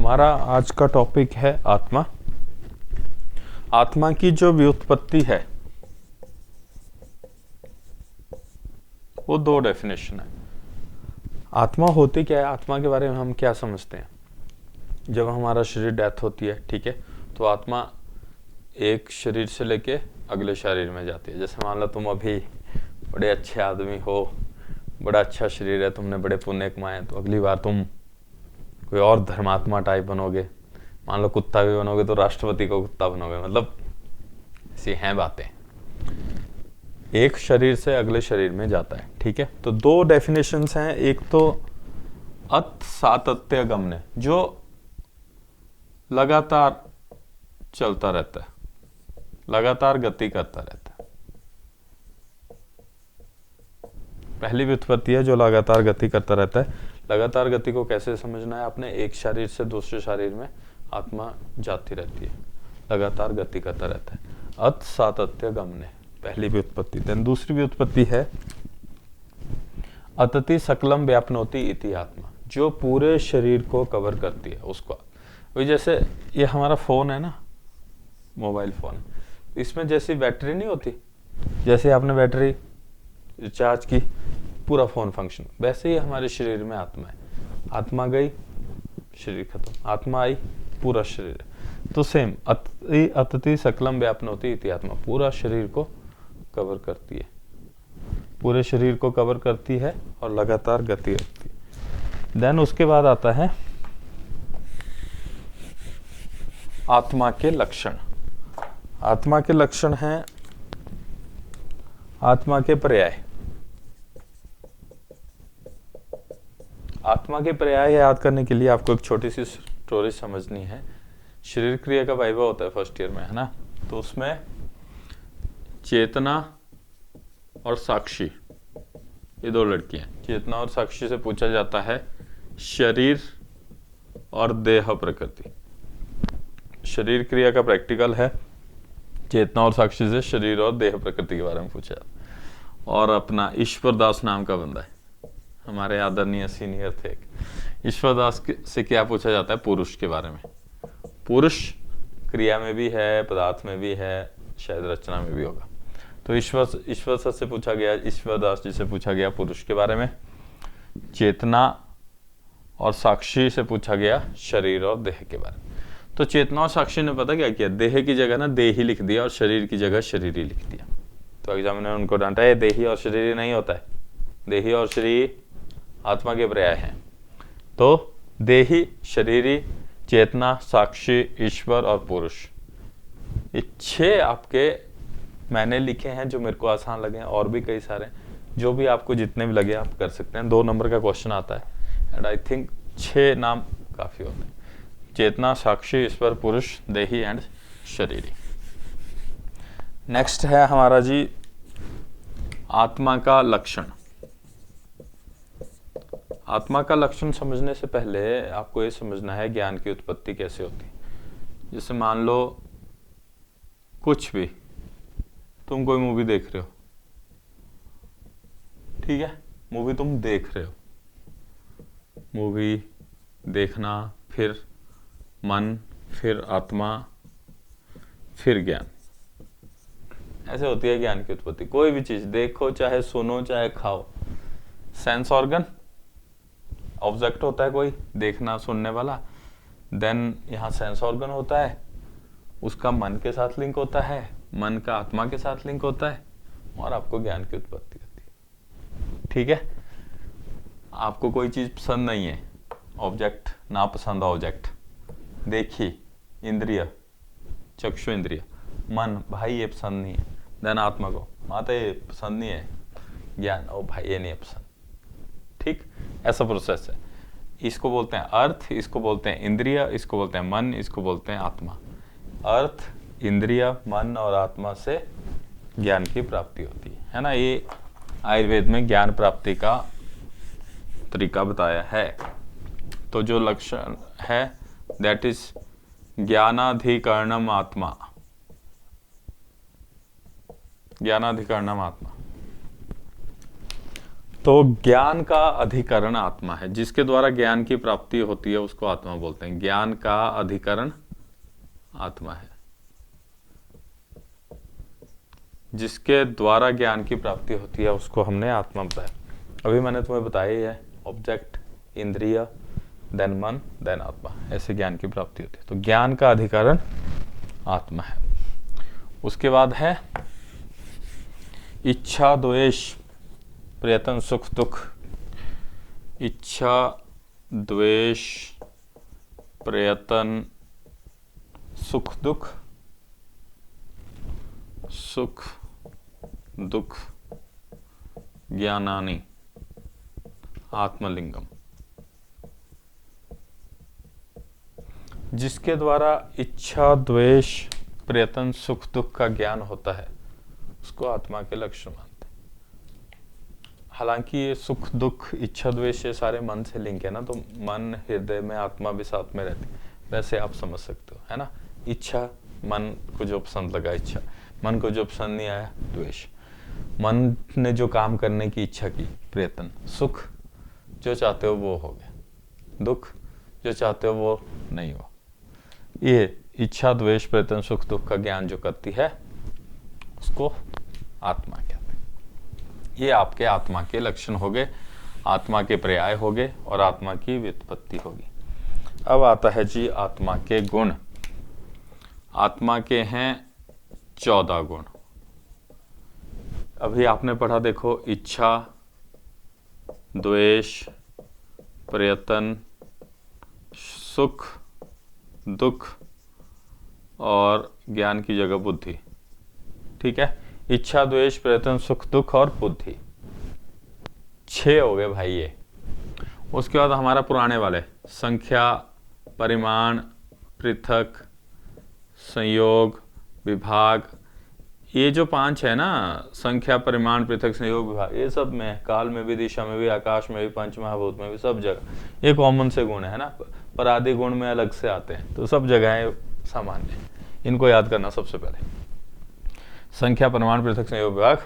हमारा आज का टॉपिक है आत्मा। आत्मा की जो व्युत्पत्ति है वो दो डेफिनेशन है। आत्मा होती क्या है, आत्मा के बारे में हम क्या समझते हैं। जब हमारा शरीर डेथ होती है, ठीक है, तो आत्मा एक शरीर से लेके अगले शरीर में जाती है। जैसे मान लो तुम अभी बड़े अच्छे आदमी हो, बड़ा अच्छा शरीर है, तुमने बड़े पुण्य कमाए, तो अगली बार तुम कोई और धर्मात्मा टाइप बनोगे। मान लो कुत्ता भी बनोगे तो राष्ट्रपति को कुत्ता बनोगे। मतलब ऐसी हैं बातें, एक शरीर से अगले शरीर में जाता है, ठीक है। तो दो डेफिनेशंस हैं। एक तो अत सातत्य गमन, जो लगातार चलता रहता है, लगातार गति करता रहता है। पहली व्युत्पत्ति है जो लगातार गति करता रहता है। लगातार गति को कैसे समझना है आपने, एक शरीर से दूसरे शरीर में आत्मा जाती रहती है, लगातार गति करता रहता है। अत सातत्य गमने, पहली व्युत्पत्ति। देन दूसरी व्युत्पत्ति है अतति सकलम व्यापनोति इति आत्मा, जो पूरे शरीर को कवर करती है उसको। वही जैसे ये हमारा फोन है ना, मोबाइल फोन, इसमें जैसी बैटरी नहीं होती, जैसे आपने बैटरी रिचार्ज की पूरा फोन फंक्शन, वैसे ही हमारे शरीर में आत्मा है। आत्मा गई, शरीर खत्म, आत्मा आई, पूरा शरीर। तो सेम अतति सकलम व्यापनोति इति आत्मा, पूरा शरीर को कवर करती है, पूरे शरीर को कवर करती है और लगातार गति रखती है। देन उसके बाद आता है आत्मा के लक्षण। आत्मा के लक्षण हैं आत्मा के पर्याय। आत्मा के पर्याय याद करने के लिए आपको एक छोटी सी स्टोरी समझनी है। शरीर क्रिया का वाइवा होता है फर्स्ट ईयर में, है ना। तो उसमें चेतना और साक्षी, ये दो लड़कियां, चेतना और साक्षी से पूछा जाता है शरीर और देह प्रकृति। शरीर क्रिया का प्रैक्टिकल है, चेतना और साक्षी से शरीर और देह प्रकृति के बारे में पूछा जाता है। और अपना ईश्वर दास नाम का बंदा है, हमारे आदरणीय सीनियर थे। ईश्वर दास से क्या पूछा जाता है, पुरुष के बारे में। पुरुष क्रिया में भी है, पदार्थ में भी है, शायद रचना में भी होगा। तो ईश्वर सर से पूछा गया, ईश्वर दास जी से पूछा गया पुरुष के बारे में। चेतना और साक्षी से पूछा गया शरीर और देह के बारे में। तो चेतना और साक्षी ने पता क्या किया, देह की जगह ना देही लिख दिया और शरीर की जगह शरीरी लिख दिया। तो एग्जामिनर ने उनको डांटा, है देही और शरीरी नहीं होता है, देही और शरीर आत्मा के पर्याय हैं। तो देही, शरीरी, चेतना, साक्षी, ईश्वर और पुरुष, ये 6 आपके मैंने लिखे हैं जो मेरे को आसान लगे हैं। और भी कई सारे, जो भी आपको जितने भी लगे आप कर सकते हैं। 2 नंबर का क्वेश्चन आता है एंड आई थिंक 6 नाम काफी होते हैं। चेतना, साक्षी, ईश्वर, पुरुष, देही एंड शरीरी। नेक्स्ट है हमारा जी आत्मा का लक्षण। आत्मा का लक्षण समझने से पहले आपको ये समझना है ज्ञान की उत्पत्ति कैसे होती है। जैसे मान लो कुछ भी, तुम कोई मूवी देख रहे हो, ठीक है, मूवी तुम देख रहे हो, मूवी देखना, फिर मन, फिर आत्मा, फिर ज्ञान, ऐसे होती है ज्ञान की उत्पत्ति। कोई भी चीज देखो, चाहे सुनो, चाहे खाओ, सेंस ऑर्गन ऑब्जेक्ट होता है कोई देखना सुनने वाला, देन यहाँ सेंस ऑर्गन होता है, उसका मन के साथ लिंक होता है, मन का आत्मा के साथ लिंक होता है, और आपको ज्ञान की उत्पत्ति होती है। ठीक है, आपको कोई चीज पसंद नहीं है, ऑब्जेक्ट, ना पसंद ऑब्जेक्ट देखी, इंद्रिय, चक्षु इंद्रिय, मन, भाई ये पसंद नहीं है, देन आत्मा को, माता ये पसंद नहीं है, ज्ञान, ओ भाई ये नहीं है पसंद। ठीक, ऐसा प्रोसेस है। इसको बोलते हैं अर्थ, इसको बोलते हैं इंद्रिय, इसको बोलते हैं मन, इसको बोलते हैं आत्मा। अर्थ, इंद्रिय, मन और आत्मा से ज्ञान की प्राप्ति होती है ना। ये आयुर्वेद में ज्ञान प्राप्ति का तरीका बताया है। तो जो लक्षण है दैट इज ज्ञानाधिकरणम आत्मा, ज्ञानाधिकरणम आत्मा। तो ज्ञान का अधिकरण आत्मा है, जिसके द्वारा ज्ञान की प्राप्ति होती है उसको आत्मा बोलते हैं। ज्ञान का अधिकरण आत्मा है, जिसके द्वारा ज्ञान की प्राप्ति होती है उसको हमने आत्मा बताया। अभी मैंने तुम्हें बताया ही है, ऑब्जेक्ट, इंद्रिय, देन मन, देन आत्मा, ऐसे ज्ञान की प्राप्ति होती है। तो ज्ञान का अधिकरण आत्मा है। उसके बाद है इच्छा, द्वेष, प्रयत्न, सुख, दुख। इच्छा, द्वेष, प्रयत्न, सुख, दुख, सुख, दुख, ज्ञानानि, आत्मलिंगम। जिसके द्वारा इच्छा, द्वेष, प्रयत्न, सुख, दुख का ज्ञान होता है उसको आत्मा के लक्षण मानते हैं। हालांकि ये सुख, दुख, इच्छा, द्वेष ये सारे मन से लिंक है ना, तो मन, हृदय में आत्मा भी साथ में रहती है, वैसे आप समझ सकते हो, है ना। इच्छा, मन को जो पसंद लगा इच्छा, मन को जो पसंद नहीं आया द्वेष, मन ने जो काम करने की इच्छा की प्रयत्न, सुख जो चाहते हो वो हो गया, दुख जो चाहते हो वो नहीं हो। ये इच्छा, द्वेष, प्रयत्न, सुख, दुख का ज्ञान जो करती है उसको आत्मा कहते हैं। ये आपके आत्मा के लक्षण हो गए, आत्मा के पर्याय हो गए और आत्मा की व्युत्पत्ति होगी। अब आता है जी आत्मा के गुण। आत्मा के हैं 14 गुण। अभी आपने पढ़ा, देखो, इच्छा, द्वेष, प्रयत्न, सुख, दुख और ज्ञान की जगह बुद्धि। ठीक है, इच्छा, द्वेष, प्रयत्न, सुख, दुख और बुद्धि, 6 हो गए भाई ये। उसके बाद हमारा पुराने वाले संख्या, परिमाण, पृथक, संयोग, विभाग, ये जो 5 है ना, संख्या, परिमाण, पृथक, संयोग, विभाग, ये सब में, काल में भी, दिशा में भी, आकाश में भी, पंच महाभूत में भी, सब जगह ये कॉमन से गुण है ना। पर आदि गुण में अलग से आते हैं, तो सब जगह सामान्य है। इनको याद करना सबसे पहले, संख्या, परिमाण, पृथक, संयोग, विभाग,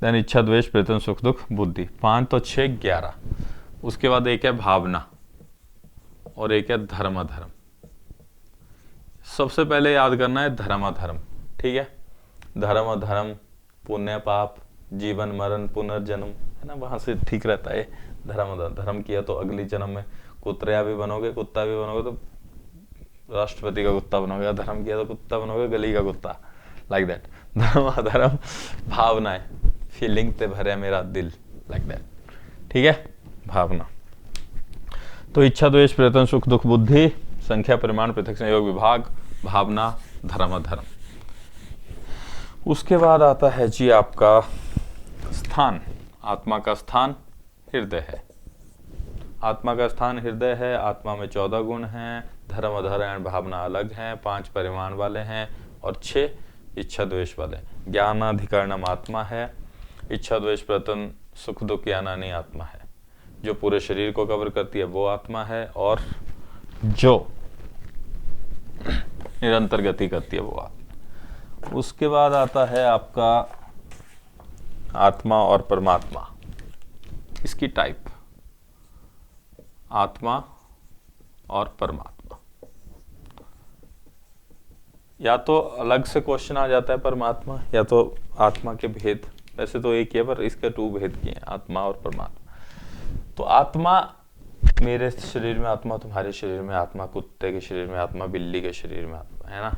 देन इच्छा, द्वेष, प्रयत्न, सुख, दुख, बुद्धि। 5 तो 6, 11। उसके बाद एक है भावना और एक है धर्म अधर्म। सबसे पहले याद करना है धर्म अधर्म। ठीक है, धर्म अधर्म, पुण्य पाप, जीवन मरण, पुनर्जन्म, है ना, वहां से ठीक रहता है। धर्म अधर्म, धर्म किया तो अगली जन्म में कुत्रिया भी बनोगे, कुत्ता भी बनोगे तो राष्ट्रपति का कुत्ता बनोगे, धर्म किया तो कुत्ता बनोगे, गली का कुत्ता, लाइक दैट। धर्म अधर्म, भावनाएं, फीलिंग ते भरे मेरा दिल, लाइक दैट। ठीक है, भावना। तो इच्छा, द्वेष, प्रयत्न, सुख, दुख, बुद्धि, संख्या, परिमाण, पृथक, संयोग, विभाग, भावना, धर्म अधर्म। उसके बाद आता है जी आपका स्थान। आत्मा का स्थान हृदय है। आत्मा का स्थान हृदय है। आत्मा में 14 गुण हैं, धर्म अधर्म भावना अलग हैं, 5 परिमाण वाले हैं और 6 इच्छा द्वेष वाले। ज्ञानाधिकरणम आत्मा है। इच्छा द्वेष प्रयत्न सुख दुख ज्ञानानि आत्मा है। जो पूरे शरीर को कवर करती है वो आत्मा है, और जो निरंतर गति करती है वो आत्मा। उसके बाद आता है आपका आत्मा और परमात्मा, इसकी टाइप। आत्मा और परमात्मा, या तो अलग से क्वेश्चन आ जाता है परमात्मा, या तो आत्मा के भेद। वैसे तो एक ही है पर इसके 2 भेद किए हैं, आत्मा और परमात्मा। तो आत्मा मेरे शरीर में आत्मा, तुम्हारे शरीर में आत्मा, कुत्ते के शरीर में आत्मा, बिल्ली के शरीर में आत्मा, है ना।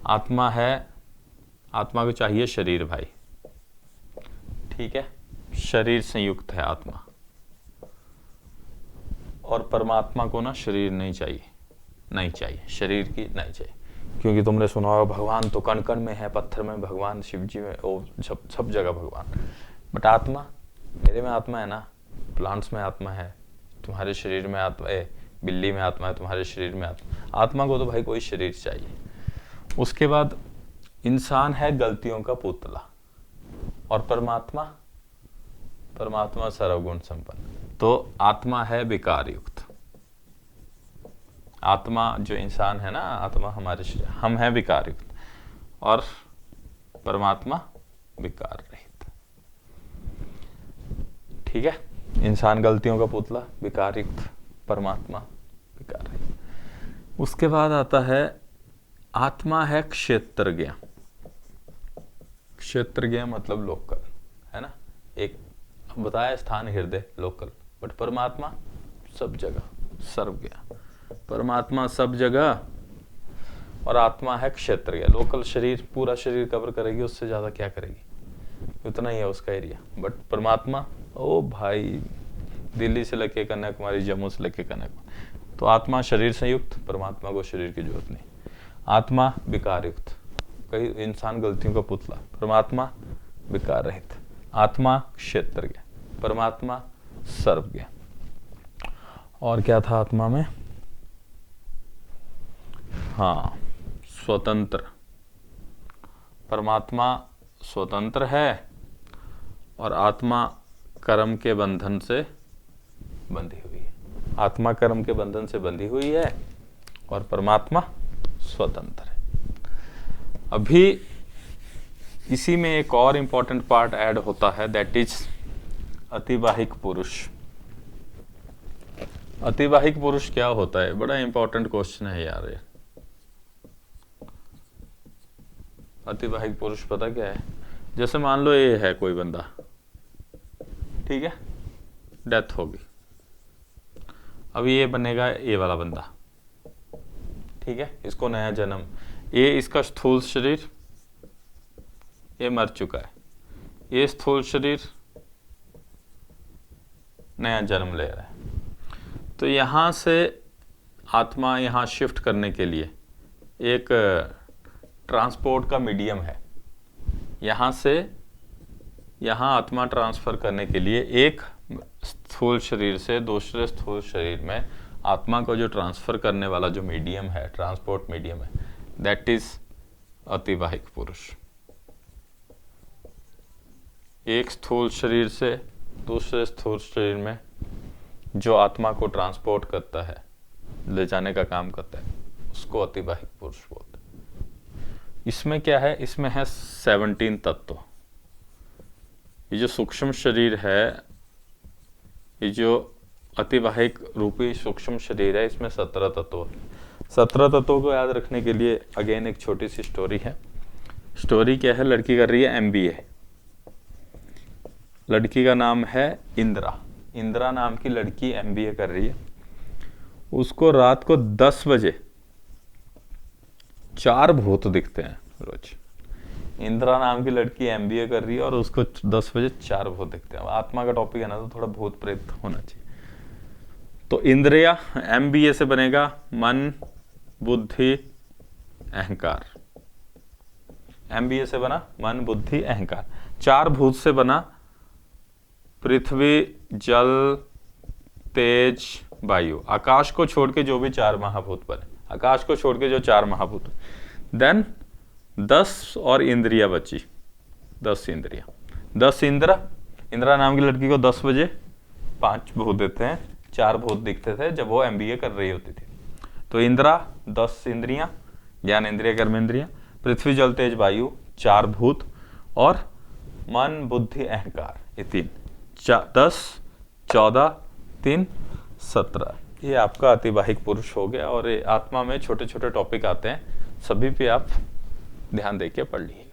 आत्मा है, आत्मा को चाहिए शरीर भाई, ठीक है, शरीर संयुक्त है आत्मा। और परमात्मा को ना शरीर नहीं चाहिए, नहीं चाहिए, शरीर की नहीं चाहिए। क्योंकि तुमने सुना होगा भगवान तो कण कण में है, पत्थर में भगवान, शिव जी में, ओ सब जगह भगवान। बट आत्मा, मेरे में आत्मा है ना, प्लांट्स में आत्मा है, तुम्हारे शरीर में आत्मा है, बिल्ली में आत्मा है, तुम्हारे शरीर में आत्मा। आत्मा को तो भाई कोई शरीर चाहिए। उसके बाद इंसान है गलतियों का पुतला, और परमात्मा, परमात्मा सर्वगुण संपन्न। तो आत्मा है विकार युक्त। आत्मा जो इंसान है ना, आत्मा हमारे शरीर, हम हैं विकार युक्त, और परमात्मा विकार रहित। ठीक है, इंसान गलतियों का पुतला, विकारयुक्त, परमात्मा विकार रहित। उसके बाद आता है आत्मा है क्षेत्रज्ञ। क्षेत्रज्ञ मतलब लोकल, है ना, एक बताया स्थान हृदय लोकल, बट परमात्मा सब जगह, सर्वज्ञ। परमात्मा सब जगह और आत्मा है क्षेत्रज्ञ। लोकल शरीर, पूरा शरीर कवर करेगी, उससे ज्यादा क्या करेगी, उतना ही है उसका एरिया। बट परमात्मा ओ भाई, दिल्ली से लेके कन्याकुमारी, जम्मू से लेके कन्याकुमारी। तो आत्मा शरीर से युक्त, परमात्मा को शरीर की जरूरत नहीं। आत्मा विकार युक्त, कई इंसान गलतियों का पुतला, परमात्मा विकार रहित। आत्मा क्षेत्रज्ञ, परमात्मा सर्वज्ञ। और क्या था आत्मा में, हाँ, स्वतंत्र। परमात्मा स्वतंत्र है और आत्मा कर्म के बंधन से बंधी हुई है। आत्मा कर्म के बंधन से बंधी हुई है और परमात्मा स्वतंत्र है। अभी इसी में एक और इंपॉर्टेंट पार्ट ऐड होता है, दैट इज अतिवाहिक पुरुष। अतिवाहिक पुरुष क्या होता है, बड़ा इंपॉर्टेंट क्वेश्चन है यार ये। अतिवाहिक पुरुष पता क्या है, जैसे मान लो ये है कोई बंदा, ठीक है, डेथ होगी, अब ये बनेगा ये वाला बंदा, ठीक है, इसको नया जन्म, ये इसका स्थूल शरीर ये मर चुका है, ये स्थूल शरीर नया जन्म ले रहा है। तो यहां से आत्मा यहां शिफ्ट करने के लिए एक ट्रांसपोर्ट का मीडियम है। यहां से यहां आत्मा ट्रांसफर करने के लिए एक स्थूल शरीर से दूसरे स्थूल शरीर में आत्मा को जो ट्रांसफर करने वाला जो मीडियम है, ट्रांसपोर्ट मीडियम है, दैट इज अतिवाहिक पुरुष। एक स्थूल शरीर से दूसरे स्थूल शरीर में जो आत्मा को ट्रांसपोर्ट करता है, ले जाने का काम करता है, उसको अतिवाहिक पुरुष बोलते हैं। इसमें क्या है, इसमें है 17 तत्व। ये जो सूक्ष्म शरीर है, ये जो अतिवाहिक रूपी सूक्ष्म शरीर है, इसमें 17 तत्व। 17 तत्वों को याद रखने के लिए अगेन एक छोटी सी स्टोरी है। स्टोरी क्या है, लड़की कर रही है MBA। लड़की का नाम है इंदिरा। इंदिरा नाम की लड़की MBA कर रही है। उसको रात को 10 बजे 4 भूत दिखते हैं रोज। इंदिरा नाम की लड़की MBA कर रही है और उसको 10 बजे 4 भूत दिखते हैं। आत्मा का टॉपिक है ना, तो थोड़ा भूत प्रेत होना चाहिए। तो इंद्रिया MBA से बनेगा मन, बुद्धि, अहंकार। MBA से बना मन, बुद्धि, अहंकार। 4 भूत से बना पृथ्वी, जल, तेज, वायु। आकाश को छोड़ के जो भी 4 महाभूत बने, आकाश को छोड़ के जो 4 महाभूत, देन 10 और इंद्रिया बची, 10 इंद्रिया। 10 इंदिरा नाम की लड़की को 10 बजे 5 भूत देते हैं, 4 भूत दिखते थे जब वो MBA कर रही होती थी। तो इंदिरा 10 इंद्रियां, ज्ञान इंद्रिया, कर्म इंद्रिया, पृथ्वी, जल, तेज, वायु 4 भूत, और मन, बुद्धि, अहंकार, ये 3। 10, 14, 3, 17। ये आपका अतिवाहिक पुरुष हो गया। और ये आत्मा में छोटे छोटे टॉपिक आते हैं, सभी पे आप ध्यान देके पढ़ लीजिए।